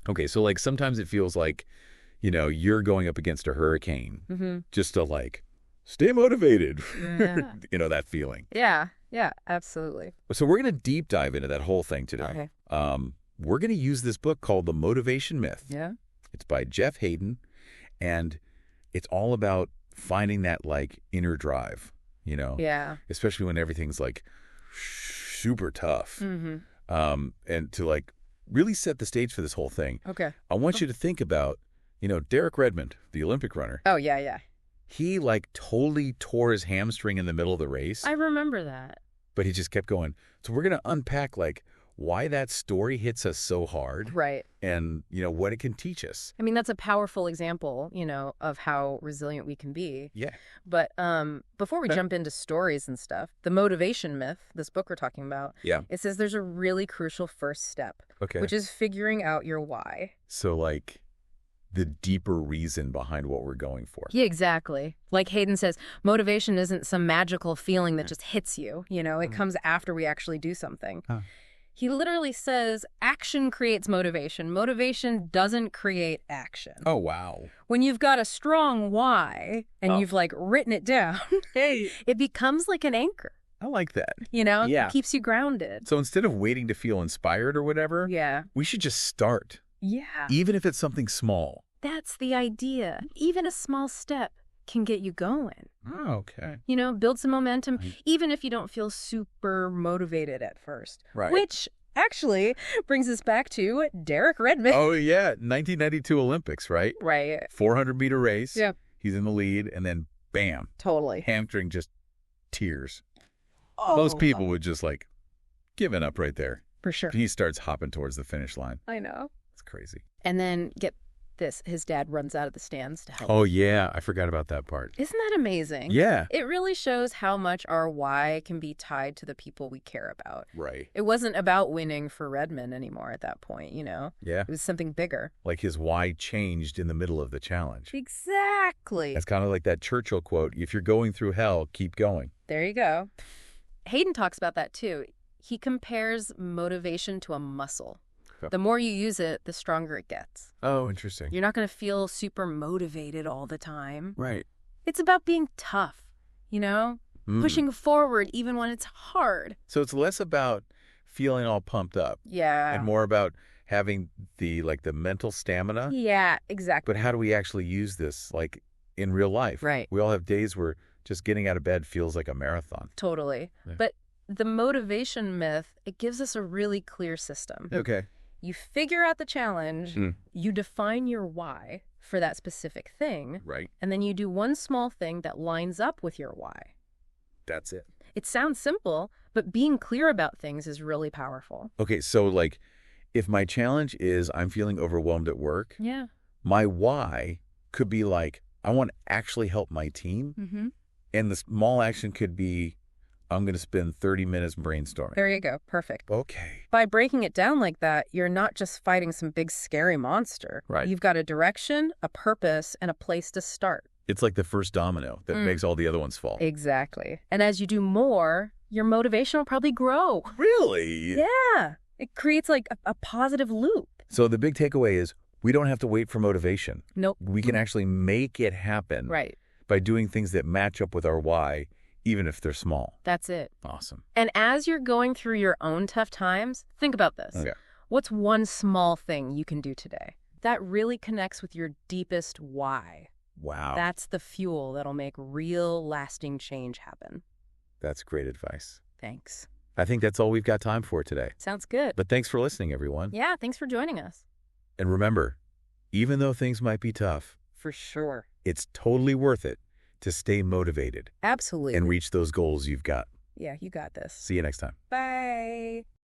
Okay, so like sometimes it feels like, you're going up against a hurricane just to like stay motivated. Yeah. That feeling. Yeah. Yeah, absolutely. So we're going to deep dive into that whole thing today. Okay. We're going to use this book called The Motivation Myth. Yeah. It's by Jeff Hayden, and it's all about finding that like inner drive, Yeah. especially when everything's like super tough. And to like really set the stage for this whole thing. Okay. I want you to think about, Derek Redmond, the Olympic runner. Oh, yeah, yeah. He like totally tore his hamstring in the middle of the race, I remember that. but he just kept going. So we're going to unpack like why that story hits us so hard. Right. And, what it can teach us. I mean, that's a powerful example, of how resilient we can be. Yeah. But before we jump into stories and stuff, the motivation myth, this book we're talking about, it says there's a really crucial first step, which is figuring out your why. So like the deeper reason behind what we're going for. Yeah, exactly. Like Hayden says, motivation isn't some magical feeling that just hits you. It comes after we actually do something. He literally says action creates motivation. Motivation doesn't create action. Oh, wow. When you've got a strong why and you've like written it down, it becomes like an anchor. I like that. Yeah. Yeah. It keeps you grounded. So instead of waiting to feel inspired or whatever, we should just start. Yeah. Even if it's something small. That's the idea. Even a small step can get you going. Oh, okay. Build some momentum, even if you don't feel super motivated at first. Right. Which actually brings us back to Derek Redmond. Oh, yeah. 1992 Olympics, right? Right. 400-meter race. Yeah. He's in the lead, and then bam. Totally. Hamstring just tears. Oh, Most people would just like giving up right there. For sure. He starts hopping towards the finish line. I know. It's crazy. And then get this, his dad runs out of the stands to help. Oh, yeah. I forgot about that part. Isn't that amazing? Yeah. It really shows how much our why can be tied to the people we care about. Right. It wasn't about winning for Redmond anymore at that point, Yeah. It was something bigger. Like his why changed in the middle of the challenge. Exactly. It's kind of like that Churchill quote, if you're going through hell, keep going. There you go. Hayden talks about that too. He compares motivation to a muscle. The more you use it, the stronger it gets. Oh, interesting. You're not going to feel super motivated all the time. Right. It's about being tough, pushing forward even when it's hard. So it's less about feeling all pumped up. Yeah. And more about having the mental stamina. Yeah, exactly. But how do we actually use this like in real life? Right. We all have days where just getting out of bed feels like a marathon. Totally. Yeah. But the motivation myth, it gives us a really clear system. Okay. You figure out the challenge, you define your why for that specific thing, Right. and then you do one small thing that lines up with your why. That's it. It sounds simple, but being clear about things is really powerful. Okay, so like if my challenge is I'm feeling overwhelmed at work, Yeah. my why could be like I want to actually help my team. And the small action could be I'm going to spend 30 minutes brainstorming. There you go. Perfect. Okay. By breaking it down like that, you're not just fighting some big scary monster. Right. You've got a direction, a purpose, and a place to start. It's like the first domino that makes all the other ones fall. Exactly. And as you do more, your motivation will probably grow. Really? Yeah. It creates like a positive loop. So the big takeaway is we don't have to wait for motivation. Nope. We can actually make it happen. Right. By doing things that match up with our why, even if they're small. That's it. Awesome. And as you're going through your own tough times, think about this. Okay. What's one small thing you can do today that really connects with your deepest why? Wow. That's the fuel that'll make real lasting change happen. That's great advice. Thanks. I think that's all we've got time for today. Sounds good. But thanks for listening, everyone. Yeah, thanks for joining us. And remember, even though things might be tough, For sure. it's totally worth it to stay motivated Absolutely. and reach those goals you've got. Yeah, you got this. See you next time. Bye.